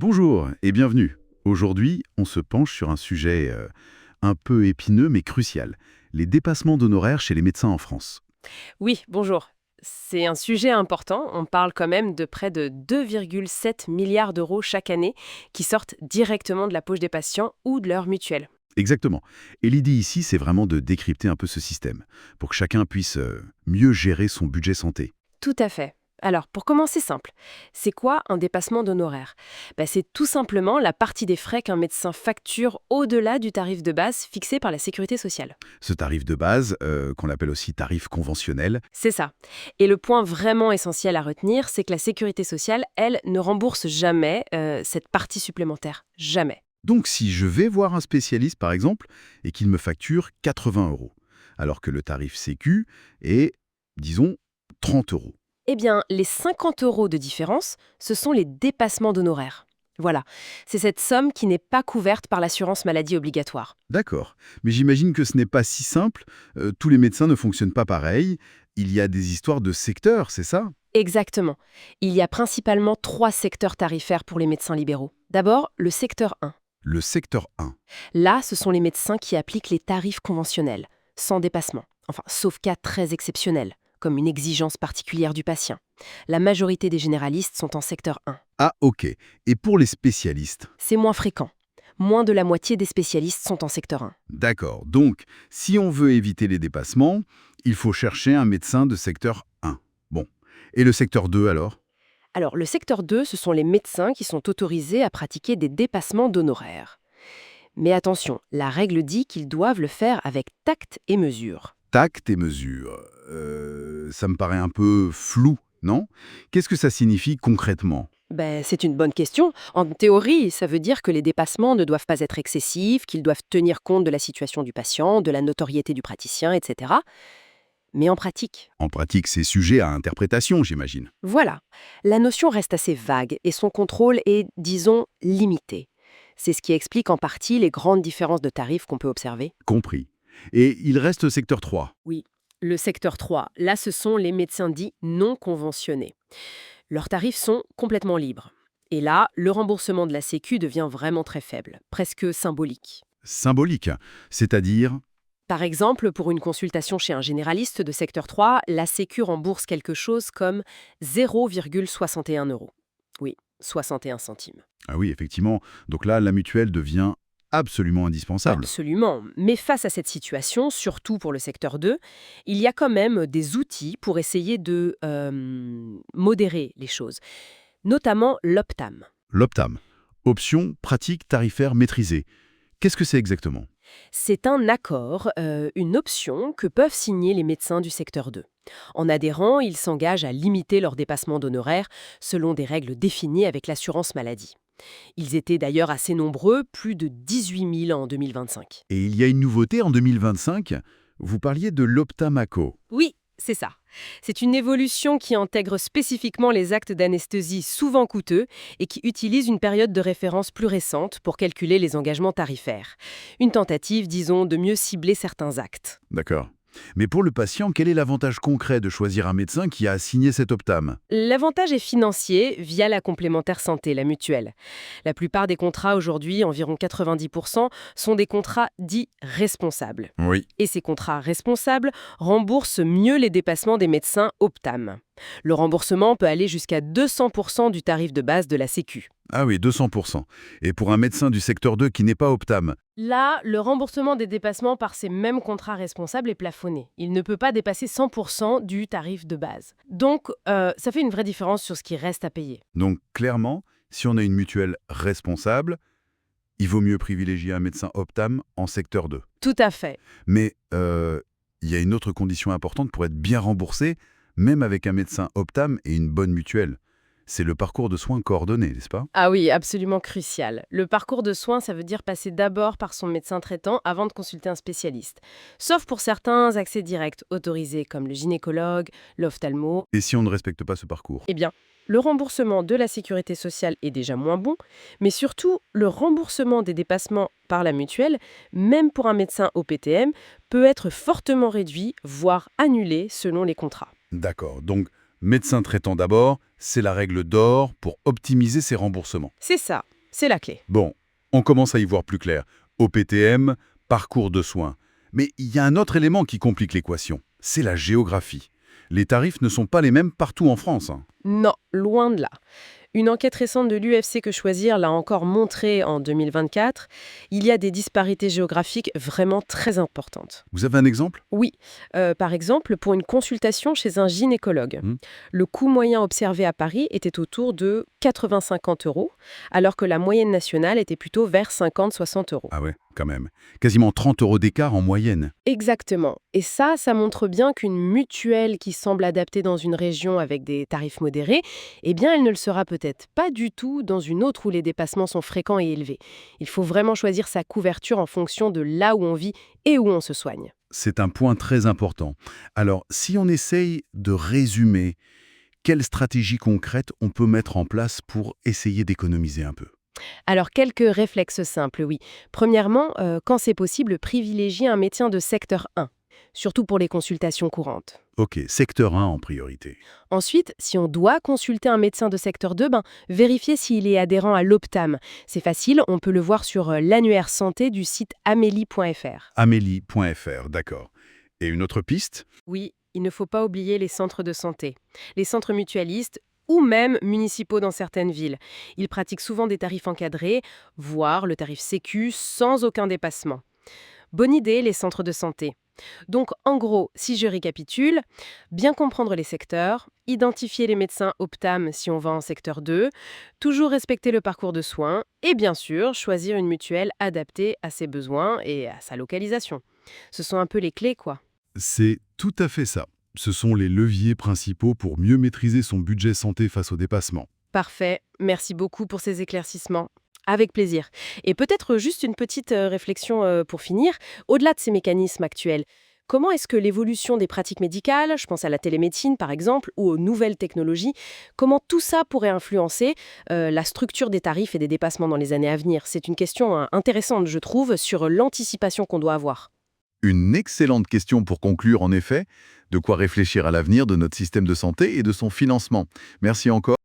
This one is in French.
Bonjour et bienvenue. Aujourd'hui, on se penche sur un sujet un peu épineux mais crucial, les dépassements d'honoraires chez les médecins en France. Oui, bonjour. C'est un sujet important. On parle quand même de près de 2,7 milliards d'euros chaque année qui sortent directement de la poche des patients ou de leur mutuelle. Exactement. Et l'idée ici, c'est vraiment de décrypter un peu ce système, pour que chacun puisse mieux gérer son budget santé. Tout à fait. Alors, pour commencer simple, c'est quoi un dépassement d'honoraires? C'est tout simplement la partie des frais qu'un médecin facture au-delà du tarif de base fixé par la sécurité sociale. Ce tarif de base, qu'on appelle aussi tarif conventionnel, C'est ça. Et le point vraiment essentiel à retenir, c'est que la sécurité sociale, elle, ne rembourse jamais cette partie supplémentaire. Jamais. donc si je vais voir un spécialiste par exemple, et qu'il me facture 80 euros, alors que le tarif Sécu est, disons, 30 euros. Eh bien, les 50 euros de différence, ce sont les dépassements d'honoraires. Voilà, c'est cette somme qui n'est pas couverte par l'assurance maladie obligatoire. D'accord. Mais j'imagine que ce n'est pas si simple. Tous les médecins ne fonctionnent pas pareil. Il y a des histoires de secteurs, c'est ça? Exactement. Il y a principalement 3 secteurs tarifaires pour les médecins libéraux. D'abord, le secteur 1. Le secteur 1. Là, ce sont les médecins qui appliquent les tarifs conventionnels, sans dépassement. Enfin, sauf cas très exceptionnels, comme une exigence particulière du patient. La majorité des généralistes sont en secteur 1. Ah, ok. Et pour les spécialistes? C'est moins fréquent. Moins de la moitié des spécialistes sont en secteur 1. D'accord. Donc, si on veut éviter les dépassements, il faut chercher un médecin de secteur 1. Bon. Et le secteur 2 alors? Alors, le secteur 2, ce sont les médecins qui sont autorisés à pratiquer des dépassements d'honoraires. Mais attention, la règle dit qu'ils doivent le faire avec tact et mesure. Tact et mesure. Ça me paraît un peu flou, non? Qu'est-ce que ça signifie concrètement? C'est une bonne question. En théorie, ça veut dire que les dépassements ne doivent pas être excessifs, qu'ils doivent tenir compte de la situation du patient, de la notoriété du praticien, etc. Mais en pratique, En pratique, c'est sujet à interprétation, j'imagine. voilà, la notion reste assez vague et son contrôle est, disons, limité. C'est ce qui explique en partie les grandes différences de tarifs qu'on peut observer. Compris. Et il reste secteur 3. Oui, le secteur 3, là ce sont les médecins dits non conventionnés. Leurs tarifs sont complètement libres. Et là, le remboursement de la Sécu devient vraiment très faible, presque symbolique. Symbolique, c'est-à-dire... Par exemple, pour une consultation chez un généraliste de secteur 3, la Sécu rembourse quelque chose comme 0,61 euros. Oui, 61 centimes. Ah oui, effectivement. Donc là, la mutuelle devient absolument indispensable. Absolument. Mais face à cette situation, surtout pour le secteur 2, il y a quand même des outils pour essayer de modérer les choses, notamment l'Optam. L'Optam. Option pratique tarifaire maîtrisée. Qu'est-ce que c'est exactement? C'est un accord, une option que peuvent signer les médecins du secteur 2. En adhérant, ils s'engagent à limiter leur dépassement d'honoraires selon des règles définies avec l'assurance maladie. Ils étaient d'ailleurs assez nombreux, plus de 18 000 en 2025. Et il y a une nouveauté en 2025. Vous parliez de l'Optamaco. Oui, c'est ça. C'est une évolution qui intègre spécifiquement les actes d'anesthésie souvent coûteux et qui utilise une période de référence plus récente pour calculer les engagements tarifaires. Une tentative, disons, de mieux cibler certains actes. D'accord. Mais pour le patient, quel est l'avantage concret de choisir un médecin qui a signé cet Optam? L'avantage est financier via la complémentaire santé, la mutuelle. La plupart des contrats aujourd'hui, environ 90%, sont des contrats dits responsables. Oui. Et ces contrats responsables remboursent mieux les dépassements des médecins Optam. Le remboursement peut aller jusqu'à 200% du tarif de base de la Sécu. Ah oui, 200%. Et pour un médecin du secteur 2 qui n'est pas Optam? Là, le remboursement des dépassements par ces mêmes contrats responsables est plafonné. Il ne peut pas dépasser 100% du tarif de base. Donc, ça fait une vraie différence sur ce qui reste à payer. Donc clairement, si on a une mutuelle responsable, il vaut mieux privilégier un médecin Optam en secteur 2. Tout à fait. Mais il y a une autre condition importante pour être bien remboursé, même avec un médecin Optam et une bonne mutuelle. C'est le parcours de soins coordonné, n'est-ce pas? Ah oui, absolument crucial. Le parcours de soins, ça veut dire passer d'abord par son médecin traitant avant de consulter un spécialiste. Sauf pour certains accès directs autorisés comme le gynécologue, l'ophtalmo. Et si on ne respecte pas ce parcours? Eh bien, le remboursement de la sécurité sociale est déjà moins bon, mais surtout, le remboursement des dépassements par la mutuelle, même pour un médecin au PTM, peut être fortement réduit, voire annulé selon les contrats. D'accord. Donc Médecin traitant d'abord, c'est la règle d'or pour optimiser ses remboursements. C'est ça, c'est la clé. Bon, on commence à y voir plus clair. OPTM, parcours de soins. Mais il y a un autre élément qui complique l'équation. C'est la géographie. Les tarifs ne sont pas les mêmes partout en France, hein. Non, loin de là. Une enquête récente de l'UFC Que Choisir l'a encore montré en 2024. Il y a des disparités géographiques vraiment très importantes. Vous avez un exemple? Oui, par exemple, pour une consultation chez un gynécologue, Hmm. le coût moyen observé à Paris était autour de 80-50 euros, alors que la moyenne nationale était plutôt vers 50-60 euros. Ah ouais, quand même. Quasiment 30 € d'écart en moyenne. Exactement. Et ça montre bien qu'une mutuelle qui semble adaptée dans une région avec des tarifs modérés, eh bien, elle ne le sera peut-être pas du tout dans une autre où les dépassements sont fréquents et élevés. Il faut vraiment choisir sa couverture en fonction de là où on vit et où on se soigne. C'est un point très important. Alors, si on essaye de résumer, quelle stratégie concrète on peut mettre en place pour essayer d'économiser un peu? Alors, quelques réflexes simples, oui. Premièrement, quand c'est possible, privilégier un médecin de secteur 1, surtout pour les consultations courantes. Ok, secteur 1 en priorité. Ensuite, si on doit consulter un médecin de secteur 2, vérifiez s'il est adhérent à l'Optam. C'est facile, on peut le voir sur l'annuaire santé du site amélie.fr. Amélie.fr, d'accord. Et une autre piste? Oui, il ne faut pas oublier les centres de santé. Les centres mutualistes ou même municipaux dans certaines villes. Ils pratiquent souvent des tarifs encadrés, voire le tarif Sécu sans aucun dépassement. Bonne idée, les centres de santé. Donc, en gros, si je récapitule, bien comprendre les secteurs, identifier les médecins Optam si on va en secteur 2, toujours respecter le parcours de soins et bien sûr, choisir une mutuelle adaptée à ses besoins et à sa localisation. Ce sont un peu les clés, quoi. C'est tout à fait ça. Ce sont les leviers principaux pour mieux maîtriser son budget santé face au dépassement. Parfait, merci beaucoup pour ces éclaircissements. Avec plaisir. Et peut-être juste une petite réflexion pour finir. Au-delà de ces mécanismes actuels, comment est-ce que l'évolution des pratiques médicales, je pense à la télémédecine par exemple, ou aux nouvelles technologies, comment tout ça pourrait influencer la structure des tarifs et des dépassements dans les années à venir? C'est une question intéressante, je trouve, sur l'anticipation qu'on doit avoir. Une excellente question pour conclure, en effet, de quoi réfléchir à l'avenir de notre système de santé et de son financement. Merci encore.